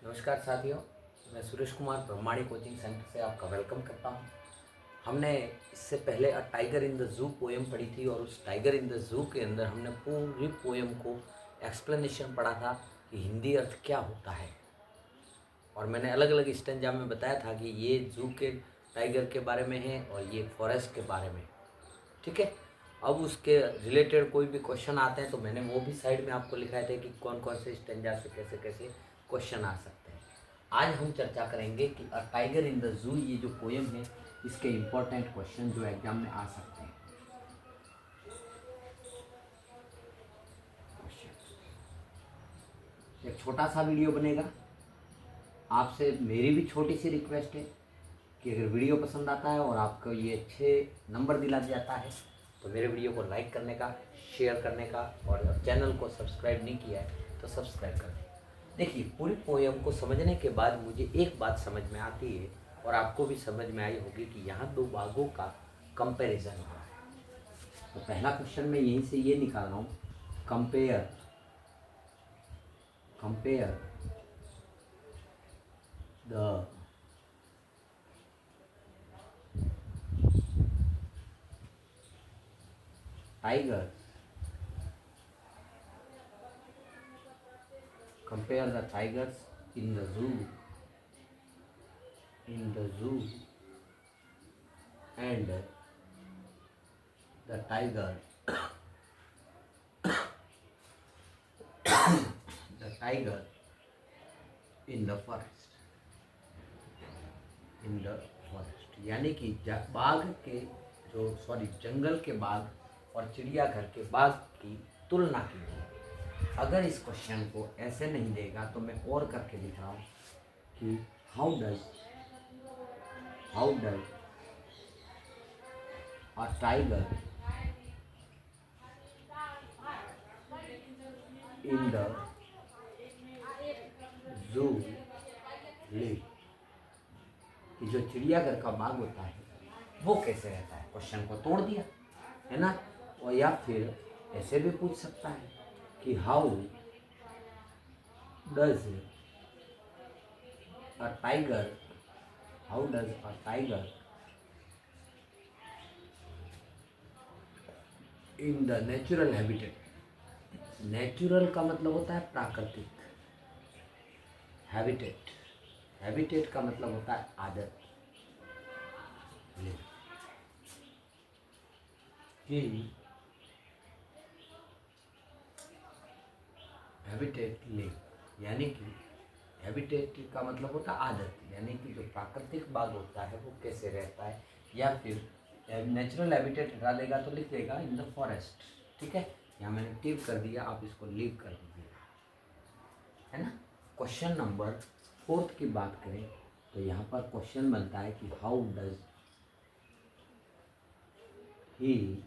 नमस्कार साथियों, मैं सुरेश कुमार ब्रह्माणी कोचिंग सेंटर से आपका वेलकम करता हूं। हमने इससे पहले a tiger in the zoo poem पढ़ी थी और उस टाइगर इन द जू के अंदर हमने पूरी पोएम को एक्सप्लेनेशन पढ़ा था कि हिंदी अर्थ क्या होता है। और मैंने अलग अलग स्टेंजा में बताया था कि ये जू के टाइगर के बारे में है और ये फॉरेस्ट के बारे में। ठीक है, अब उसके रिलेटेड कोई भी क्वेश्चन आते हैं तो मैंने वो भी साइड में आपको लिखाए थे कि कौन कौन से स्टेंजा से कैसे कैसे क्वेश्चन आ सकते हैं। आज हम चर्चा करेंगे कि a tiger in the zoo, ये जो पोएम है, इसके इम्पोर्टेंट क्वेश्चन जो एग्जाम में आ सकते हैं। एक छोटा सा वीडियो बनेगा। आपसे मेरी भी छोटी सी रिक्वेस्ट है कि अगर वीडियो पसंद आता है और आपको ये अच्छे नंबर दिला जाता है तो मेरे वीडियो को लाइक करने का, शेयर करने का, और चैनल को सब्सक्राइब नहीं किया है तो सब्सक्राइब कर दें। देखिए, पूरी पोएम को समझने के बाद मुझे एक बात समझ में आती है और आपको भी समझ में आई होगी कि यहाँ दो बाघों का कंपैरिजन हो रहा है। तो पहला क्वेश्चन मैं यहीं से ये निकाल रहा हूँ, compare the tiger compare the tigers in the zoo and the tiger the tiger in the forest यानी कि बाघ के जंगल के बाघ और चिड़ियाघर के बाघ की तुलना कीजिए। अगर इस क्वेश्चन को ऐसे नहीं देगा तो मैं और करके लिख रहा हूँ कि how does a tiger in the zoo live, कि जो चिड़ियाघर का बाघ होता है वो कैसे रहता है। क्वेश्चन को तोड़ दिया है ना। और या फिर ऐसे भी पूछ सकता है कि how does a tiger in the natural habitat. Natural का मतलब होता है प्राकृतिक, हैबिटेट का मतलब होता है आदत। हैबिटेट लिव, यानी कि हैबिटेट का मतलब होता है आदत, यानी कि जो प्राकृतिक बाघ होता है वो कैसे रहता है। या फिर नेचुरल हैबिटेट हटा देगा तो लिख देगा इन द फॉरेस्ट। ठीक है, यहाँ मैंने टिप कर दिया, आप इसको लीव कर दीजिए, है ना। क्वेश्चन नंबर 4 की बात करें तो यहाँ पर क्वेश्चन बनता है कि हाउ डज ही,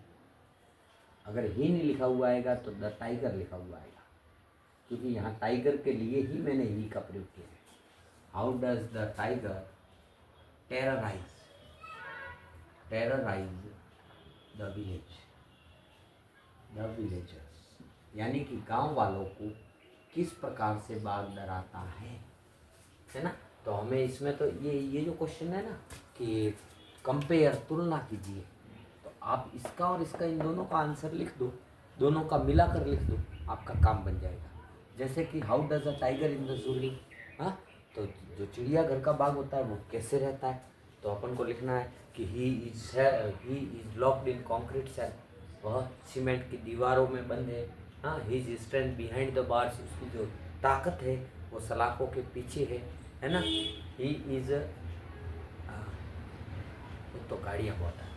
अगर ही नहीं लिखा हुआ आएगा तो द टाइगर लिखा हुआ आएगा, क्योंकि यहाँ टाइगर के लिए ही मैंने ही का प्रयोग किया है। How does the tiger terrorise the villagers, यानी कि गांव वालों को किस प्रकार से बाघ डराता है ना। तो हमें इसमें तो ये जो क्वेश्चन है ना कि कंपेयर, तुलना कीजिए, तो आप इसका और इसका, इन दोनों का आंसर लिख दो, दोनों का मिलाकर लिख दो, आपका काम बन जाएगा। जैसे कि how does a tiger in the zoo live, हाँ, तो जो चिड़ियाघर का बाघ होता है वो कैसे रहता है, तो अपन को लिखना है कि he is locked in concrete cell, वह सीमेंट की दीवारों में बंद है। हाँ, he is strength behind the bars, उसकी जो ताकत है वो सलाखों के पीछे है ना। ही इज, तो गाड़ियाँ बहुत आती हैं।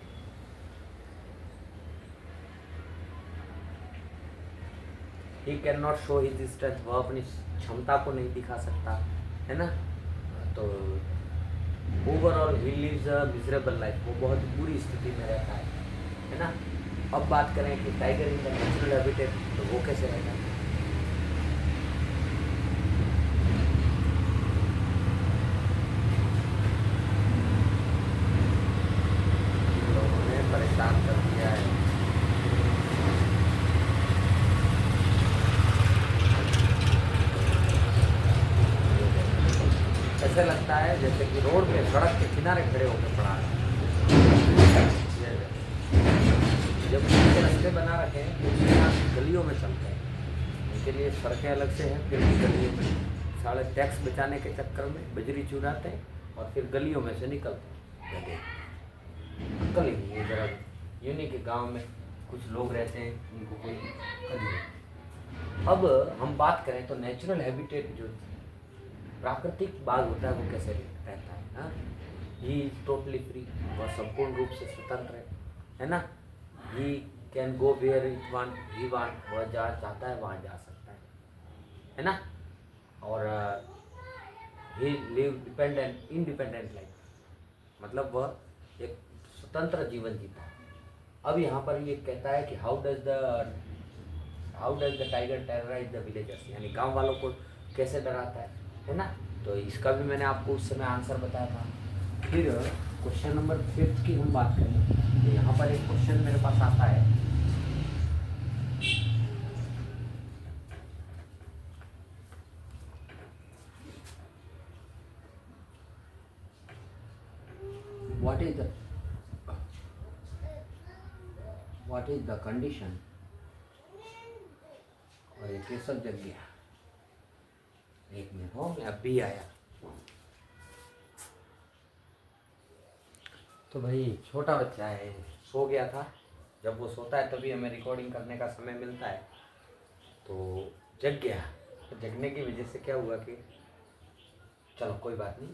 He can not show his strength, वह अपनी क्षमता को नहीं दिखा सकता, है ना। तो overall he lives a miserable life, वो बहुत बुरी स्थिति में रहता है ना। अब बात करें कि tiger in the natural habitat, तो वो कैसे रहता है। लोगों ने परेशान कर दिया है। ऐसे लगता है जैसे कि रोड पे सड़क के किनारे खड़े होकर पड़ा है। जब उनके रास्ते बना रखे हैं तो यहाँ गलियों में चलते हैं, उनके लिए सड़कें अलग से हैं, फिर भी गलियों में साढ़े टैक्स बचाने के चक्कर में बजरी चुराते हैं और फिर गलियों में से निकलते हैं। अक्ल ही नहीं है जरा। यूँ नहीं कि गाँव में कुछ लोग रहते हैं उनको कोई अक्ल नहीं। अब हम बात करें तो नेचुरल हैबिटेट जो प्राकृतिक बाग होता है वो कैसे रहता है ना, ही इज टोटली फ्री, वह संपूर्ण रूप से स्वतंत्र है ना। He can go where it want he want, वह जहाँ चाहता है वहाँ जा सकता है ना। और he live dependent independent life, मतलब वह एक स्वतंत्र जीवन जीता है। अब यहाँ पर ये कहता है कि how does the tiger terrorise the villagers, यानी गांव वालों को कैसे डराता है ना। तो इसका भी मैंने आपको उस समय आंसर बताया था। फिर क्वेश्चन नंबर 5 की हम बात करें तो यहाँ पर एक क्वेश्चन मेरे पास आता है, what is the condition, और ये केसव जग गया। एक मिनट हो, मैं अभी आया। तो भाई छोटा बच्चा है, सो गया था। जब वो सोता है तभी हमें रिकॉर्डिंग करने का समय मिलता है, तो जग गया। तो जगने की वजह से क्या हुआ कि चलो कोई बात नहीं,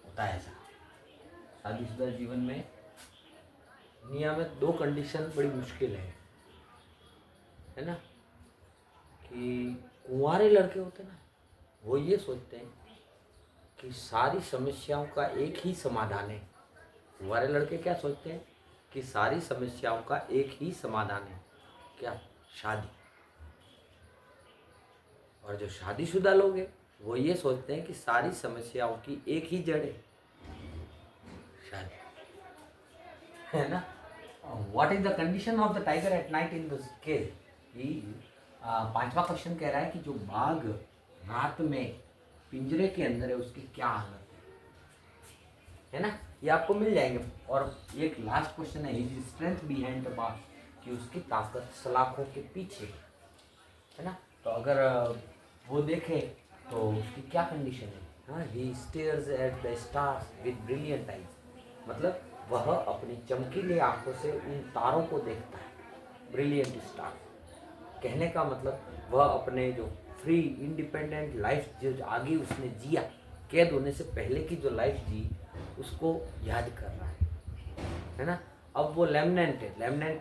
होता है ऐसा। शादीशुदा जीवन में दुनिया में 2 कंडीशन बड़ी मुश्किल है ना। कि कुंवारे लड़के होते ना, वो ये सोचते हैं कि सारी समस्याओं का एक ही समाधान है। कुंवारे लड़के क्या सोचते हैं कि सारी समस्याओं का एक ही समाधान है, क्या? शादी। और जो शादीशुदा लोग हैं वो ये सोचते हैं कि सारी समस्याओं की एक ही जड़ है, शादी, है ना। What is the condition of the tiger at night in this case? 5वां क्वेश्चन कह रहा है कि जो बाघ रात में पिंजरे के अंदर है उसकी क्या हालत है ना। ये आपको मिल जाएंगे। और एक लास्ट क्वेश्चन है, his strength behind the bar, कि उसकी ताकत सलाखों के पीछे है ना। तो अगर वो देखे तो उसकी क्या कंडीशन है। हाँ, he stares at the stars with brilliant eyes, मतलब वह अपनी चमकीली आंखों से उन तारों को देखता है, ब्रिलियंट स्टार। कहने का मतलब वह अपने जो फ्री इंडिपेंडेंट लाइफ जो आगे उसने जिया, कैद होने से पहले की जो लाइफ जी उसको याद कर रहा है ना। अब वो लेमनेंट है, लेमनेंट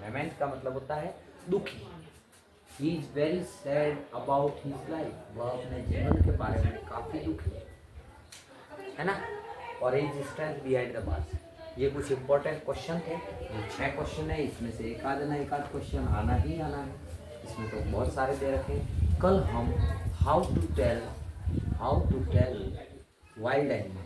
लेमेंट का मतलब होता है दुखी। He is very sad about his life, वह अपने जीवन के बारे में काफ़ी दुखी है ना। और his strength behind the bars, ये कुछ इंपॉर्टेंट क्वेश्चन थे। ये 6 क्वेश्चन है, इसमें से एक आध क्वेश्चन आना ही आना है। इसमें तो बहुत सारे दे रखे हैं। कल हम how to tell wild animal,